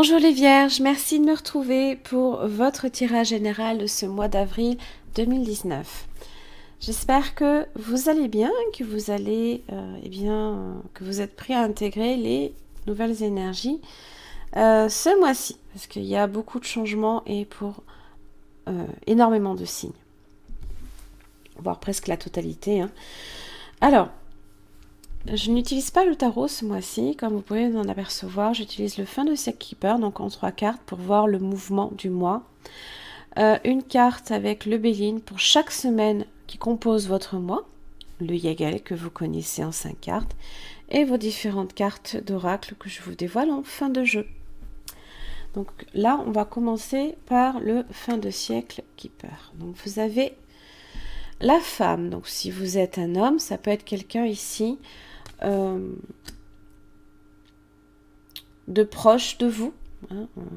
Bonjour les Vierges, merci de me retrouver pour votre tirage général de ce mois d'avril 2019. J'espère que vous allez bien, que vous allez, que vous êtes prêts à intégrer les nouvelles énergies ce mois-ci, parce qu'il y a beaucoup de changements et pour énormément de signes, voire presque la totalité. Alors, je n'utilise pas le tarot ce mois-ci, comme vous pouvez en apercevoir. J'utilise le fin de siècle Keeper, donc en 3 cartes, pour voir le mouvement du mois. Une carte avec le Béline pour chaque semaine qui compose votre mois, le Yagel que vous connaissez en 5 cartes, et vos différentes cartes d'oracle que je vous dévoile en fin de jeu. Donc là, on va commencer par le fin de siècle Keeper. Donc vous avez la femme. Donc si vous êtes un homme, ça peut être quelqu'un ici de proche de vous,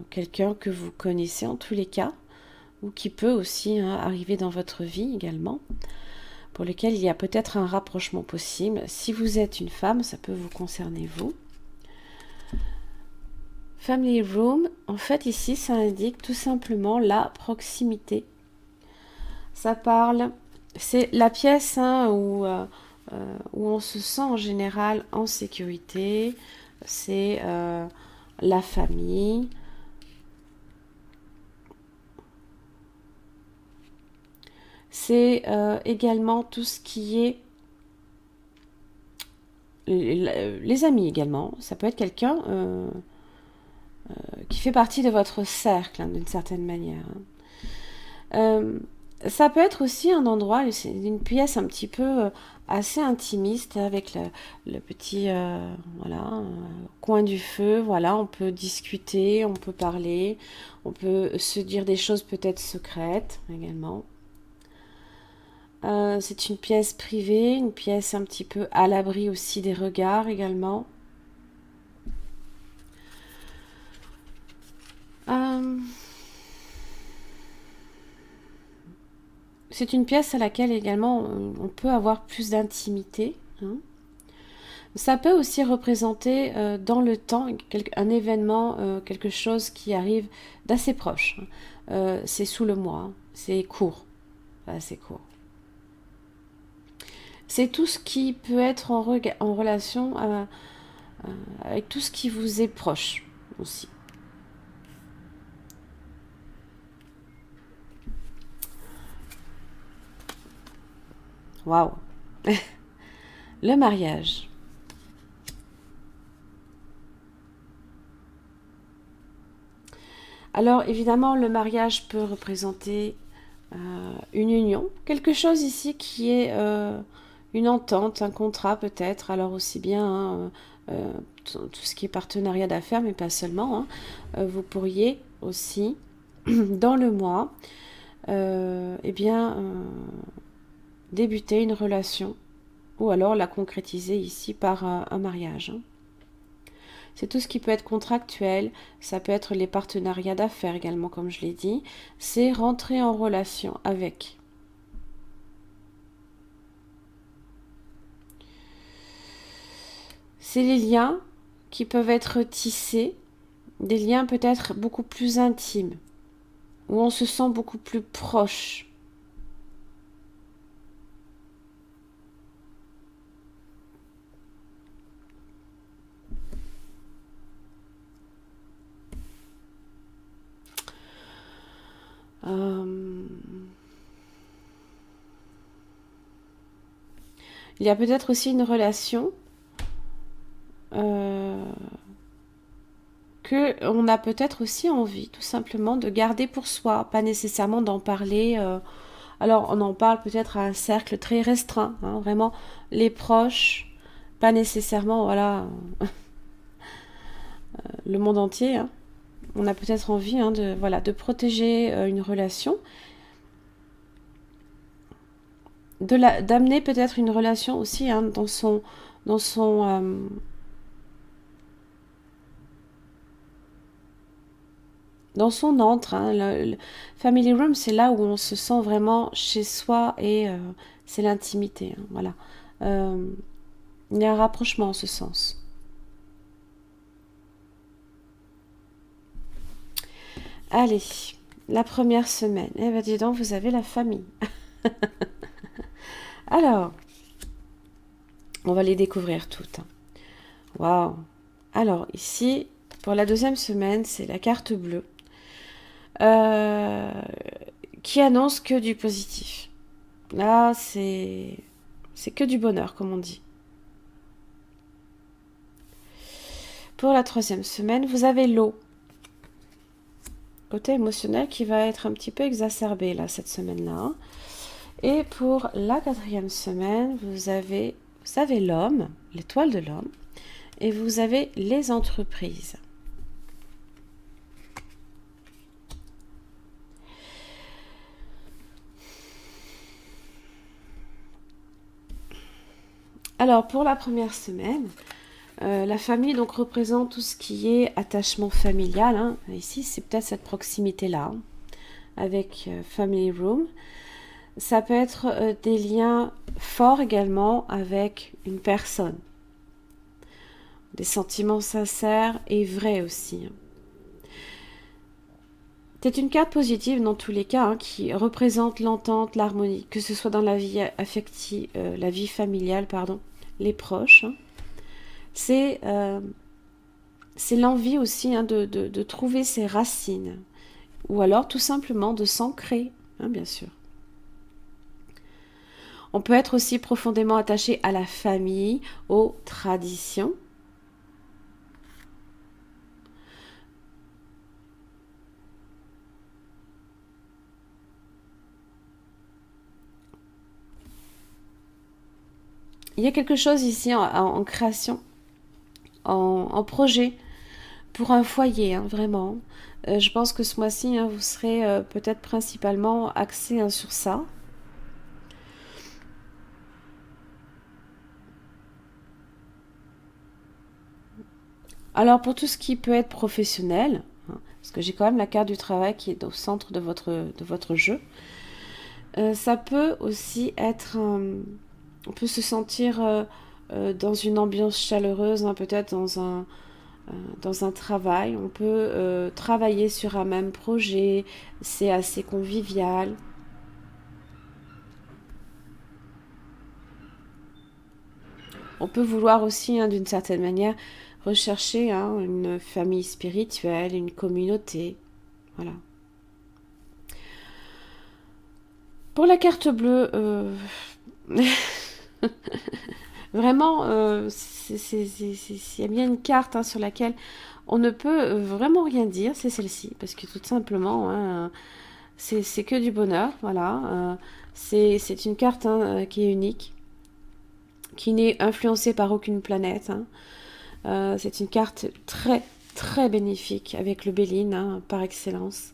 quelqu'un que vous connaissez en tous les cas, ou qui peut aussi arriver dans votre vie également, pour lequel il y a peut-être un rapprochement possible. Si vous êtes une femme, ça peut vous concerner vous. Family Room, en fait ici ça indique tout simplement la proximité. Ça parle, c'est la pièce où on se sent en général en sécurité, c'est la famille. C'est également tout ce qui est les amis également. Ça peut être quelqu'un qui fait partie de votre cercle, d'une certaine manière. Ça peut être aussi un endroit, une pièce un petit peu assez intimiste avec le petit coin du feu. Voilà, on peut discuter, on peut parler, on peut se dire des choses peut-être secrètes également. C'est une pièce privée, une pièce un petit peu à l'abri aussi des regards également. C'est une pièce à laquelle également on peut avoir plus d'intimité. Ça peut aussi représenter dans le temps un événement, quelque chose qui arrive d'assez proche. C'est sous le mois, c'est court, assez court. C'est tout ce qui peut être en relation avec tout ce qui vous est proche aussi. Waouh. Le mariage. Alors évidemment, le mariage peut représenter une union, quelque chose ici qui est une entente, un contrat peut-être, alors aussi bien tout ce qui est partenariat d'affaires, mais pas seulement. Vous pourriez aussi, dans le mois, débuter une relation ou alors la concrétiser ici par un mariage. C'est tout ce qui peut être contractuel, ça peut être les partenariats d'affaires également, comme je l'ai dit. C'est rentrer en relation avec. C'est les liens qui peuvent être tissés, des liens peut-être beaucoup plus intimes, où on se sent beaucoup plus proche. Il y a peut-être aussi une relation que on a peut-être aussi envie tout simplement de garder pour soi, pas nécessairement d'en parler. Alors on en parle peut-être à un cercle très restreint, vraiment les proches, pas nécessairement le monde entier. On a peut-être envie de protéger une relation, d'amener peut-être une relation aussi dans son antre. Le family room, c'est là où on se sent vraiment chez soi et c'est l'intimité. Voilà. Il y a un rapprochement en ce sens. Allez, la première semaine. Eh bien, dis donc, vous avez la famille. Alors, on va les découvrir toutes. Waouh! Alors, ici, pour la deuxième semaine, c'est la carte bleue euh, qui annonce que du positif. Là, c'est que du bonheur, comme on dit. Pour la troisième semaine, vous avez l'eau. Côté émotionnel qui va être un petit peu exacerbé là, cette semaine-là. Et pour la quatrième semaine, vous avez l'homme, l'étoile de l'homme, et vous avez les entreprises. Alors, pour la première semaine, la famille donc représente tout ce qui est attachement familial. Hein. Ici, c'est peut-être cette proximité-là, hein, avec Family Room. Ça peut être des liens forts également avec une personne. Des sentiments sincères et vrais aussi. C'est une carte positive dans tous les cas, hein, qui représente l'entente, l'harmonie, que ce soit dans la vie affective, la vie familiale, pardon, les proches. Hein. C'est l'envie aussi, hein, de trouver ses racines, ou alors tout simplement de s'ancrer, hein, bien sûr. On peut être aussi profondément attaché à la famille, aux traditions. Il y a quelque chose ici en création, en projet, pour un foyer, hein, vraiment. Je pense que ce mois-ci, hein, vous serez peut-être principalement axé, hein, sur ça. Alors pour tout ce qui peut être professionnel, hein, parce que j'ai quand même la carte du travail qui est au centre de votre jeu, ça peut aussi être... on peut se sentir dans une ambiance chaleureuse, hein, peut-être dans un travail. On peut travailler sur un même projet, c'est assez convivial. On peut vouloir aussi, hein, d'une certaine manière, rechercher, hein, une famille spirituelle, une communauté. Voilà. Pour la carte bleue, vraiment, il y a bien une carte, hein, sur laquelle on ne peut vraiment rien dire, c'est celle-ci, parce que tout simplement, hein, c'est que du bonheur, voilà. C'est une carte, hein, qui est unique, qui n'est influencée par aucune planète. Hein. C'est une carte très, très bénéfique avec le Béline, hein, par excellence.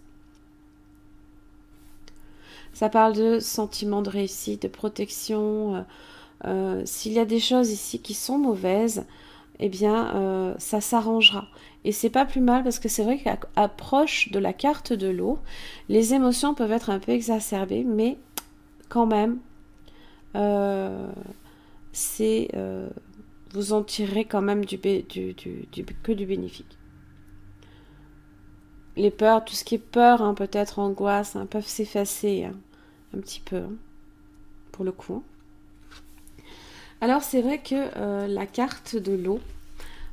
Ça parle de sentiment de réussite, de protection. S'il y a des choses ici qui sont mauvaises, eh bien, ça s'arrangera. Et c'est pas plus mal parce que c'est vrai qu'à proche de la carte de l'eau, les émotions peuvent être un peu exacerbées, mais quand même, euh, c'est vous en tirerez quand même que du bénéfique. Les peurs, tout ce qui est peur, hein, peut-être angoisse, hein, peuvent s'effacer, hein, un petit peu, hein, pour le coup. Alors c'est vrai que la carte de l'eau,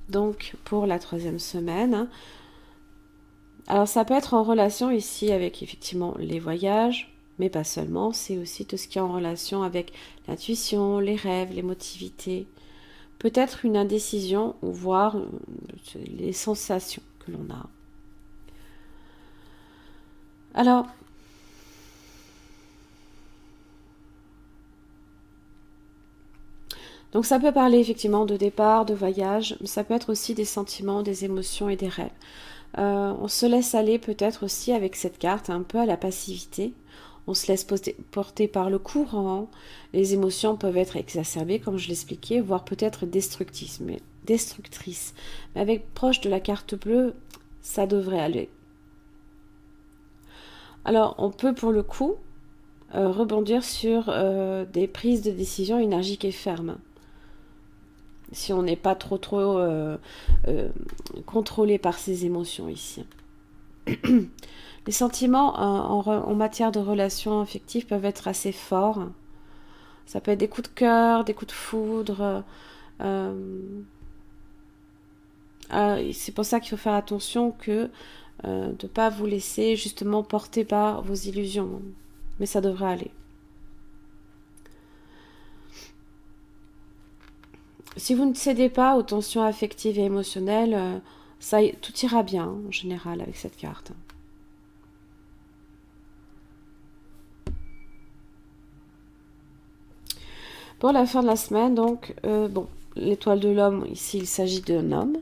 donc pour la troisième semaine, hein, alors ça peut être en relation ici avec effectivement les voyages, mais pas seulement, c'est aussi tout ce qui est en relation avec l'intuition, les rêves, l'émotivité, peut-être une indécision ou voire les sensations que l'on a. Alors, donc ça peut parler effectivement de départ, de voyage, mais ça peut être aussi des sentiments, des émotions et des rêves. On se laisse aller peut-être aussi avec cette carte un peu à la passivité. On se laisse porter par le courant. Les émotions peuvent être exacerbées, comme je l'expliquais, voire peut-être destructrices. Mais avec proche de la carte bleue, ça devrait aller. Alors, on peut pour le coup rebondir sur des prises de décision énergiques et fermes. Si on n'est pas trop contrôlé par ses émotions ici. Les sentiments en matière de relations affectives peuvent être assez forts. Ça peut être des coups de cœur, des coups de foudre. C'est pour ça qu'il faut faire attention de ne pas vous laisser justement porter par vos illusions. Mais ça devrait aller. Si vous ne cédez pas aux tensions affectives et émotionnelles, tout ira bien en général avec cette carte. Pour la fin de la semaine, donc, l'étoile de l'homme, ici il s'agit d'un homme.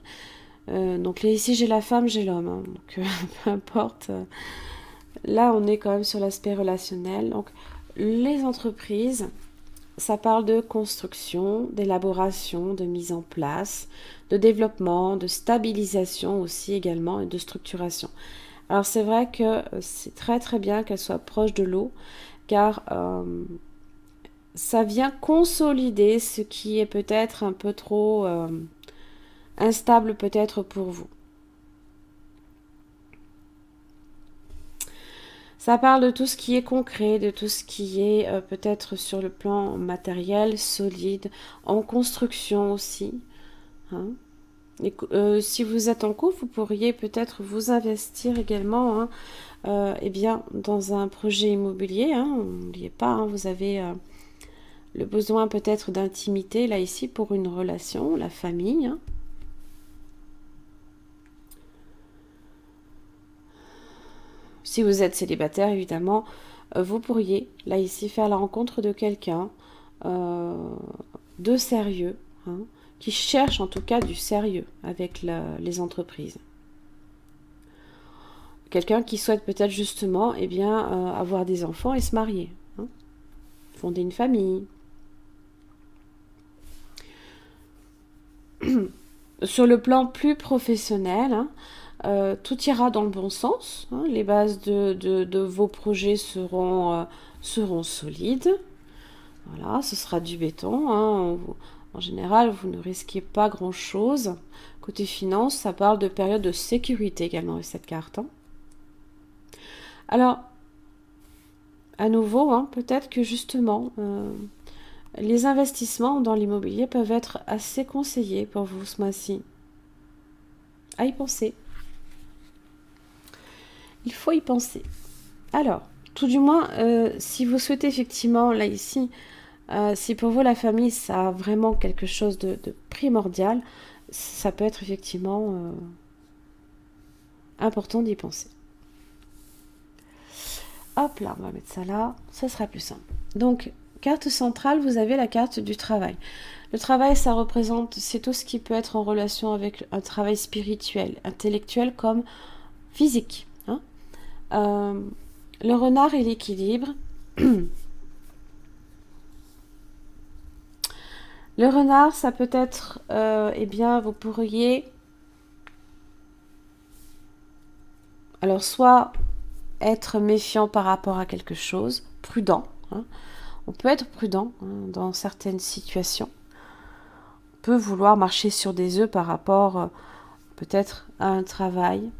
Donc ici j'ai la femme, j'ai l'homme. Hein, donc peu importe. Là on est quand même sur l'aspect relationnel. Donc les entreprises, ça parle de construction, d'élaboration, de mise en place, de développement, de stabilisation aussi également et de structuration. Alors c'est vrai que c'est très très bien qu'elle soit proche de l'eau car ça vient consolider ce qui est peut-être un peu trop instable peut-être pour vous. Ça parle de tout ce qui est concret, de tout ce qui est peut-être sur le plan matériel, solide, en construction aussi. Hein. Et, si vous êtes en couple, vous pourriez peut-être vous investir également eh bien, dans un projet immobilier. Hein. N'oubliez pas, hein, vous avez le besoin peut-être d'intimité là ici pour une relation, la famille. Hein. Si vous êtes célibataire, évidemment, vous pourriez, là ici, faire la rencontre de quelqu'un de sérieux, hein, qui cherche en tout cas du sérieux avec les entreprises. Quelqu'un qui souhaite peut-être justement eh bien, avoir des enfants et se marier, hein, fonder une famille. Sur le plan plus professionnel, hein, tout ira dans le bon sens. Hein, les bases de vos projets seront solides. Voilà, ce sera du béton. Hein. En général, vous ne risquez pas grand-chose. Côté finance, ça parle de période de sécurité également avec cette carte. Hein. Alors, à nouveau, hein, peut-être que justement, les investissements dans l'immobilier peuvent être assez conseillés pour vous ce mois-ci. À y penser. Il faut y penser. Alors, tout du moins, si vous souhaitez effectivement, là ici, si pour vous la famille, ça a vraiment quelque chose de primordial, ça peut être effectivement important d'y penser. Hop là, on va mettre ça là, ça sera plus simple. Donc, carte centrale, vous avez la carte du travail. Le travail, ça représente, c'est tout ce qui peut être en relation avec un travail spirituel, intellectuel comme physique. Hein. Le renard et l'équilibre. Le renard, ça peut être, eh bien, vous pourriez, alors soit être méfiant par rapport à quelque chose, prudent. Hein. On peut être prudent hein, dans certaines situations. On peut vouloir marcher sur des œufs par rapport peut-être à un travail.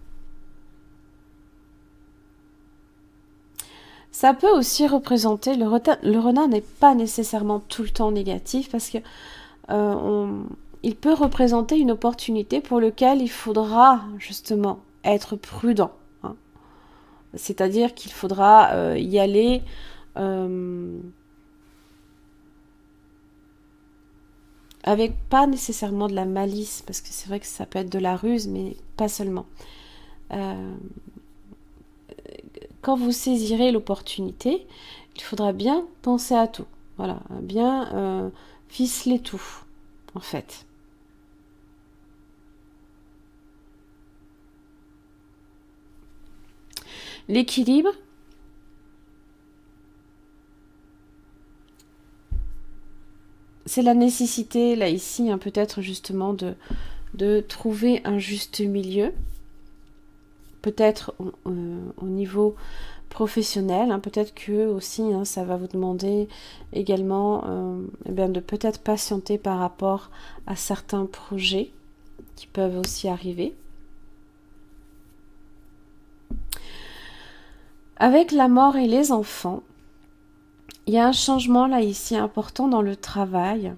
Ça peut aussi représenter, le renard n'est pas nécessairement tout le temps négatif parce que il peut représenter une opportunité pour laquelle il faudra justement être prudent. Hein. C'est-à-dire qu'il faudra y aller avec pas nécessairement de la malice, parce que c'est vrai que ça peut être de la ruse, mais pas seulement. Quand vous saisirez l'opportunité, il faudra bien penser à tout. Voilà, bien ficeler tout, en fait. L'équilibre, c'est la nécessité, là, ici, hein, peut-être justement de trouver un juste milieu. Peut-être au niveau professionnel, hein, peut-être que aussi hein, ça va vous demander également eh bien, de peut-être patienter par rapport à certains projets qui peuvent aussi arriver. Avec la mort et les enfants, il y a un changement là ici important dans le travail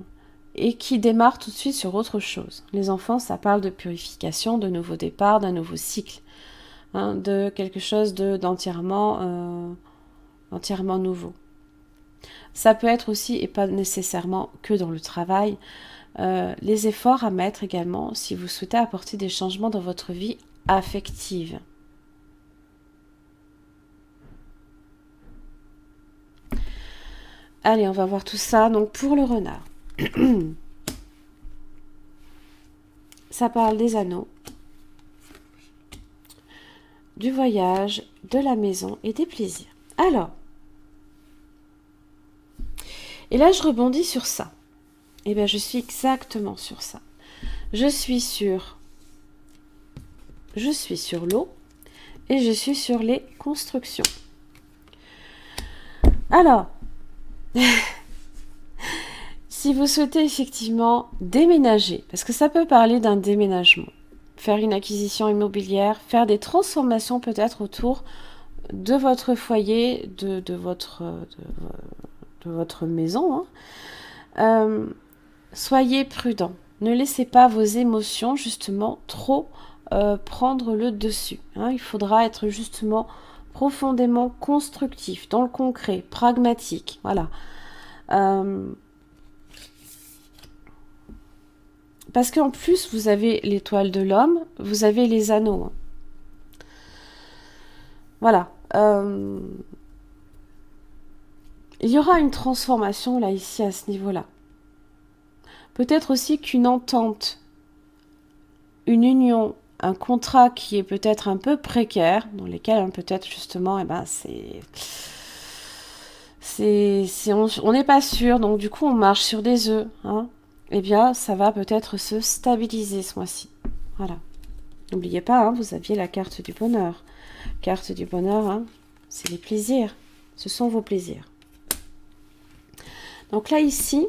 et qui démarre tout de suite sur autre chose. Les enfants, ça parle de purification, de nouveau départ, d'un nouveau cycle, hein, de quelque chose d'entièrement entièrement nouveau. Ça peut être aussi, et pas nécessairement que dans le travail, les efforts à mettre également si vous souhaitez apporter des changements dans votre vie affective. Allez, on va voir tout ça. Donc pour le renard, ça parle des anneaux, du voyage, de la maison et des plaisirs. Alors, et là je rebondis sur ça. Eh bien, je suis exactement sur ça. Je suis sur l'eau et je suis sur les constructions. Alors, si vous souhaitez effectivement déménager, parce que ça peut parler d'un déménagement, faire une acquisition immobilière, faire des transformations peut-être autour de votre foyer, de votre maison, hein. Soyez prudent. Ne laissez pas vos émotions justement trop prendre le dessus, hein. Il faudra être justement profondément constructif, dans le concret, pragmatique. Voilà. Parce qu'en plus, vous avez l'étoile de l'homme, vous avez les anneaux. Voilà. Il y aura une transformation là, ici, à ce niveau-là. Peut-être aussi qu'une entente, une union, un contrat qui est peut-être un peu précaire, dans lesquels peut-être justement, eh ben, on n'est pas sûr, donc du coup on marche sur des œufs, hein. Eh bien, ça va peut-être se stabiliser ce mois-ci. Voilà. N'oubliez pas, hein, vous aviez la carte du bonheur. Carte du bonheur, hein, c'est les plaisirs. Ce sont vos plaisirs. Donc là, ici,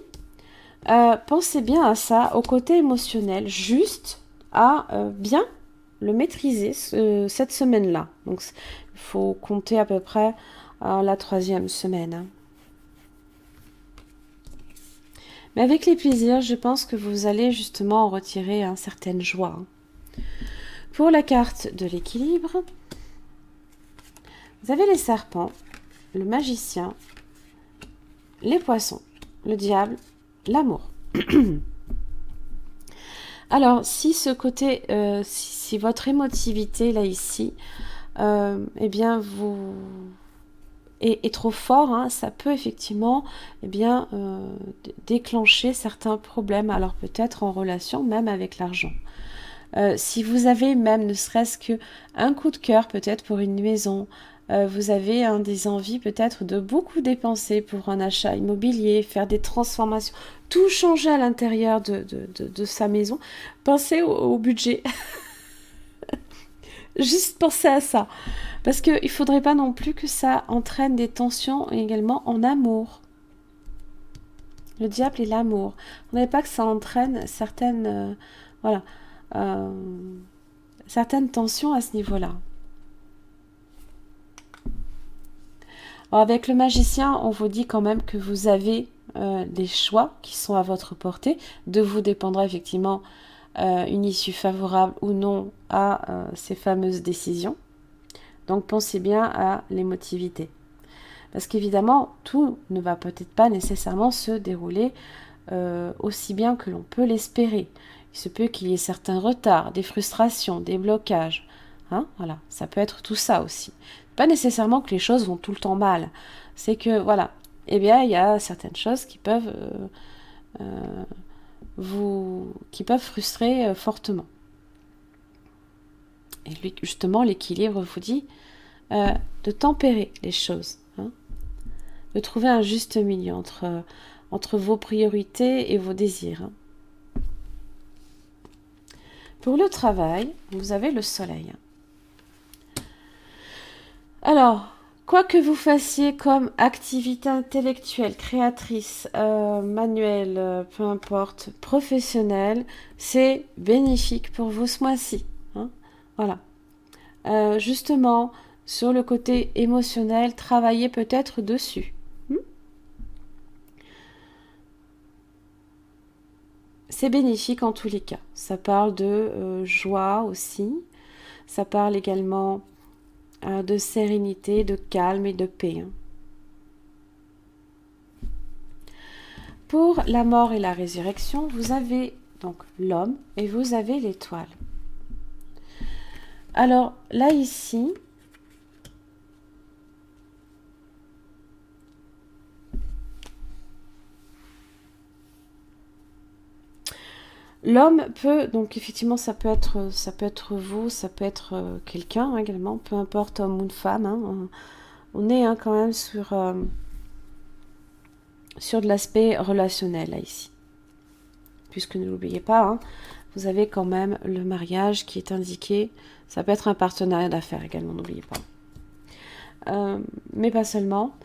pensez bien à ça, au côté émotionnel, juste à bien le maîtriser cette semaine-là. Donc, il faut compter à peu près la 3e semaine, hein. Mais avec les plaisirs, je pense que vous allez justement en retirer une certaine joie, hein. Pour la carte de l'équilibre, vous avez les serpents, le magicien, les poissons, le diable, l'amour. Alors, si ce côté, si votre émotivité là ici, eh bien est trop fort, hein, ça peut effectivement déclencher certains problèmes. Alors peut-être en relation même avec l'argent. Si vous avez même ne serait-ce qu'un coup de cœur peut-être pour une maison, vous avez des envies peut-être de beaucoup dépenser pour un achat immobilier, faire des transformations, tout changer à l'intérieur de sa maison, pensez au budget. Juste pensez à ça. Parce qu'il ne faudrait pas non plus que ça entraîne des tensions également en amour. Le diable et l'amour. On n'avait pas que ça entraîne certaines, certaines tensions à ce niveau-là. Alors avec le magicien, on vous dit quand même que vous avez des choix qui sont à votre portée. De vous dépendra effectivement une issue favorable ou non à ces fameuses décisions. Donc pensez bien à l'émotivité. Parce qu'évidemment, tout ne va peut-être pas nécessairement se dérouler aussi bien que l'on peut l'espérer. Il se peut qu'il y ait certains retards, des frustrations, des blocages. Hein, voilà, ça peut être tout ça aussi. Pas nécessairement que les choses vont tout le temps mal. C'est que, voilà, eh bien, il y a certaines choses qui peuvent frustrer fortement. Et lui, justement, l'équilibre vous dit de tempérer les choses, hein, de trouver un juste milieu entre vos priorités et vos désirs, hein. Pour le travail, vous avez le soleil. Alors, quoi que vous fassiez comme activité intellectuelle, créatrice, manuelle, peu importe, professionnelle, c'est bénéfique pour vous ce mois-ci, hein. Voilà. Justement, sur le côté émotionnel, travailler peut-être dessus. C'est bénéfique en tous les cas. Ça parle de joie aussi. Ça parle également de sérénité, de calme et de paix. Pour la mort et la résurrection, vous avez donc l'homme et vous avez l'étoile. Alors là ici, l'homme peut, donc effectivement ça peut être vous, ça peut être quelqu'un également, peu importe homme ou femme. On est quand même sur de l'aspect relationnel là ici. Puisque ne l'oubliez pas, vous avez quand même le mariage qui est indiqué. Ça peut être un partenariat d'affaires également, n'oubliez pas. Mais pas seulement.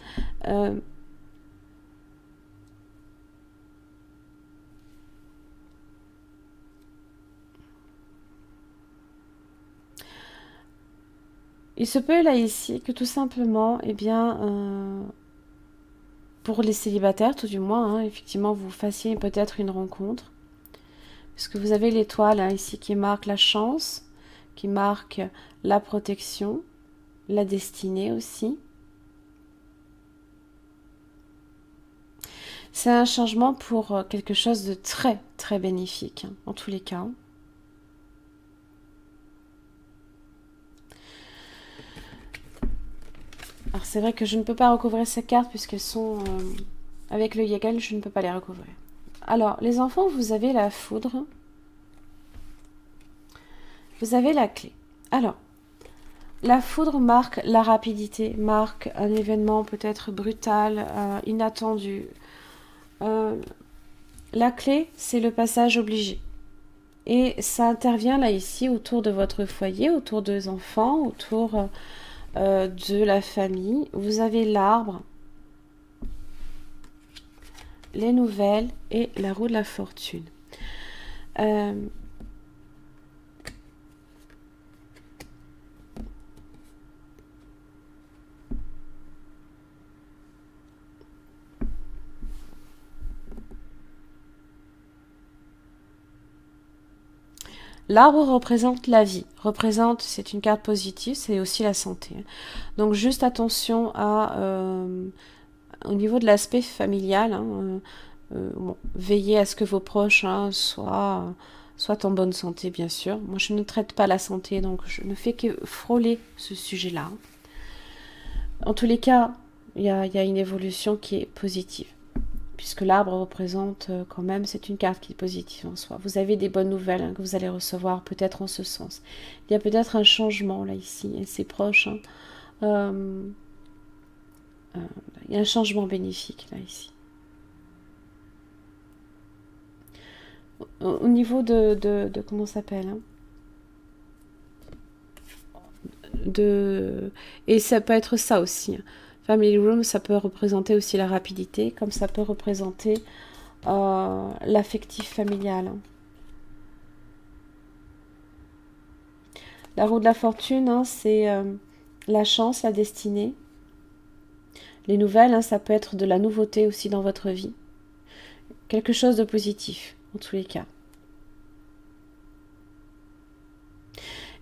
Il se peut là ici que tout simplement, eh bien, pour les célibataires tout du moins, effectivement, vous fassiez peut-être une rencontre. Puisque vous avez l'étoile ici qui marque la chance, qui marque la protection, la destinée aussi. C'est un changement pour quelque chose de très très bénéfique, en tous les cas. Alors c'est vrai que je ne peux pas recouvrir ces cartes puisqu'elles sont avec le Yagel, je ne peux pas les recouvrir. Alors les enfants, vous avez la foudre, vous avez la clé. Alors la foudre marque la rapidité, marque un événement peut-être brutal, inattendu. La clé, c'est le passage obligé. Et ça intervient là ici autour de votre foyer, autour des enfants, autour de la famille. Vous avez l'arbre, les nouvelles et la roue de la fortune. L'arbre représente la vie, c'est une carte positive, c'est aussi la santé. Donc juste attention au niveau de l'aspect familial, veillez à ce que vos proches soient en bonne santé, bien sûr. Moi, je ne traite pas la santé, donc je ne fais que frôler ce sujet-là. En tous les cas, il y a une évolution qui est positive. Puisque l'arbre représente quand même, c'est une carte qui est positive en soi. Vous avez des bonnes nouvelles que vous allez recevoir peut-être en ce sens. Il y a peut-être un changement là ici, et c'est proche. Il y a un changement bénéfique là ici. Au niveau de comment ça s'appelle et ça peut être ça aussi. Family Room, ça peut représenter aussi la rapidité, comme ça peut représenter l'affectif familial. La roue de la fortune, c'est la chance, la destinée. Les nouvelles, ça peut être de la nouveauté aussi dans votre vie. Quelque chose de positif, en tous les cas.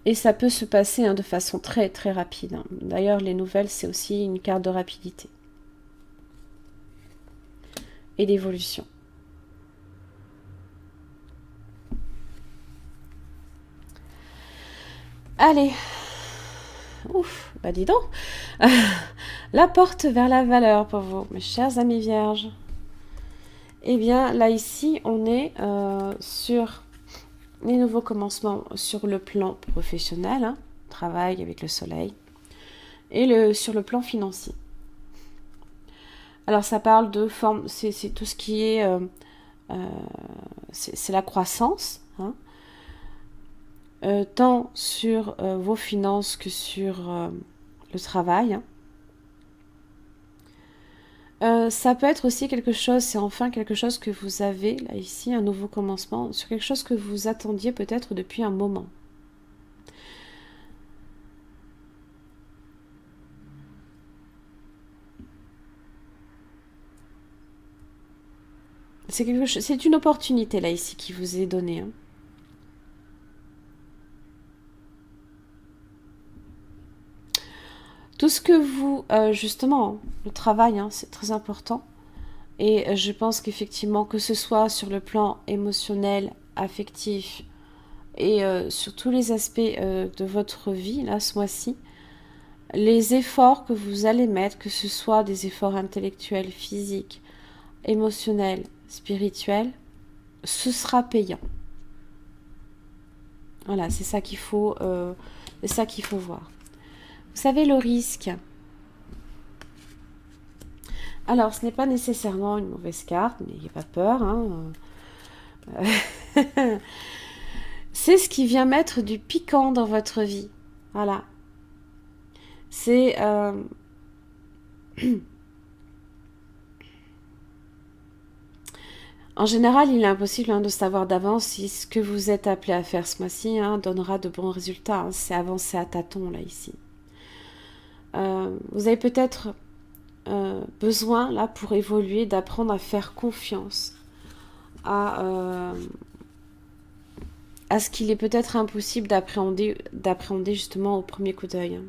Et ça peut se passer de façon très très rapide. D'ailleurs, les nouvelles, c'est aussi une carte de rapidité. Et d'évolution. Allez. Ouf, bah dis donc. La porte vers la valeur pour vous, mes chers amis vierges. Eh bien, là ici, on est sur les nouveaux commencements sur le plan professionnel, travail avec le soleil, et sur le plan financier. Alors ça parle de forme, c'est tout ce qui est, c'est la croissance, tant sur vos finances que sur le travail. Ça peut être aussi quelque chose, c'est enfin quelque chose que vous avez là ici, un nouveau commencement, sur quelque chose que vous attendiez peut-être depuis un moment. C'est une opportunité là ici qui vous est donnée. Hein. Tout ce que vous, justement, le travail, hein, c'est très important. Et je pense qu'effectivement, que ce soit sur le plan émotionnel, affectif et sur tous les aspects de votre vie, là, ce mois-ci, les efforts que vous allez mettre, que ce soit des efforts intellectuels, physiques, émotionnels, spirituels, ce sera payant. Voilà, c'est ça qu'il faut voir. Vous savez, le risque. Alors, ce n'est pas nécessairement une mauvaise carte, mais il n'y a pas peur. Hein. C'est ce qui vient mettre du piquant dans votre vie. Voilà. C'est... En général, il est impossible de savoir d'avance si ce que vous êtes appelé à faire ce mois-ci donnera de bons résultats. Hein. C'est avancer à tâtons, là, ici. Vous avez peut-être besoin, là, pour évoluer, d'apprendre à faire confiance à ce qu'il est peut-être impossible d'appréhender justement au premier coup d'œil.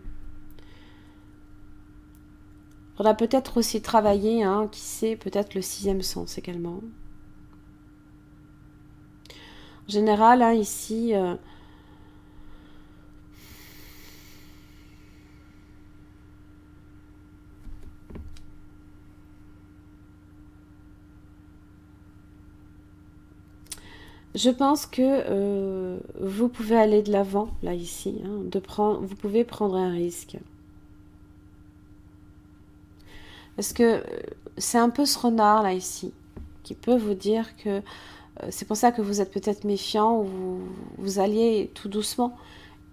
Il faudra peut-être aussi travailler, qui sait, peut-être le 6e sens également. En général, ici... je pense que vous pouvez aller de l'avant, là, ici. Vous pouvez prendre un risque. Parce que c'est un peu ce renard, là, ici, qui peut vous dire que c'est pour ça que vous êtes peut-être méfiant ou vous alliez tout doucement.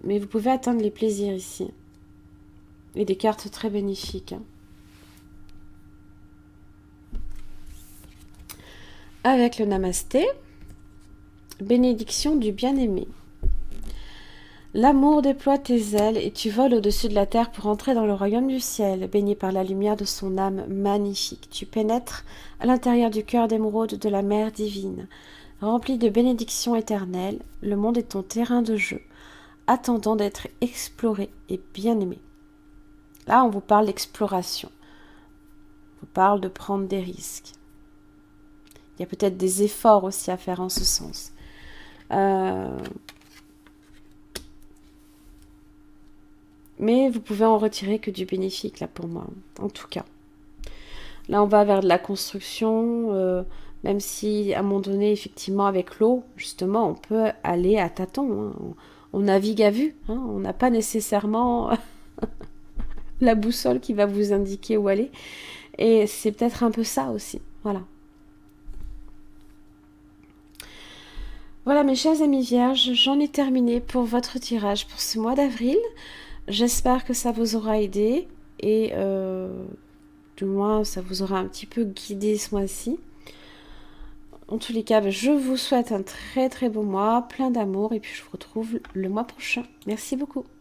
Mais vous pouvez atteindre les plaisirs ici. Et des cartes très bénéfiques. Avec le Namasté, bénédiction du bien-aimé. L'amour déploie tes ailes et tu voles au-dessus de la terre pour entrer dans le royaume du ciel, baigné par la lumière de son âme magnifique. Tu pénètres à l'intérieur du cœur d'émeraude de la mère divine. Rempli de bénédictions éternelles, le monde est ton terrain de jeu, attendant d'être exploré et bien aimé. Là, on vous parle d'exploration. On vous parle de prendre des risques. Il y a peut-être des efforts aussi à faire en ce sens. Mais vous pouvez en retirer que du bénéfique, là, pour moi, en tout cas. Là, on va vers de la construction, même si, à un moment donné, effectivement, avec l'eau, justement, on peut aller à tâtons. On navigue à vue. On n'a pas nécessairement la boussole qui va vous indiquer où aller. Et c'est peut-être un peu ça aussi. Voilà. Voilà, mes chers amis vierges, j'en ai terminé pour votre tirage pour ce mois d'avril. J'espère que ça vous aura aidé et du moins ça vous aura un petit peu guidé ce mois-ci. En tous les cas, je vous souhaite un très très beau mois, plein d'amour et puis je vous retrouve le mois prochain. Merci beaucoup.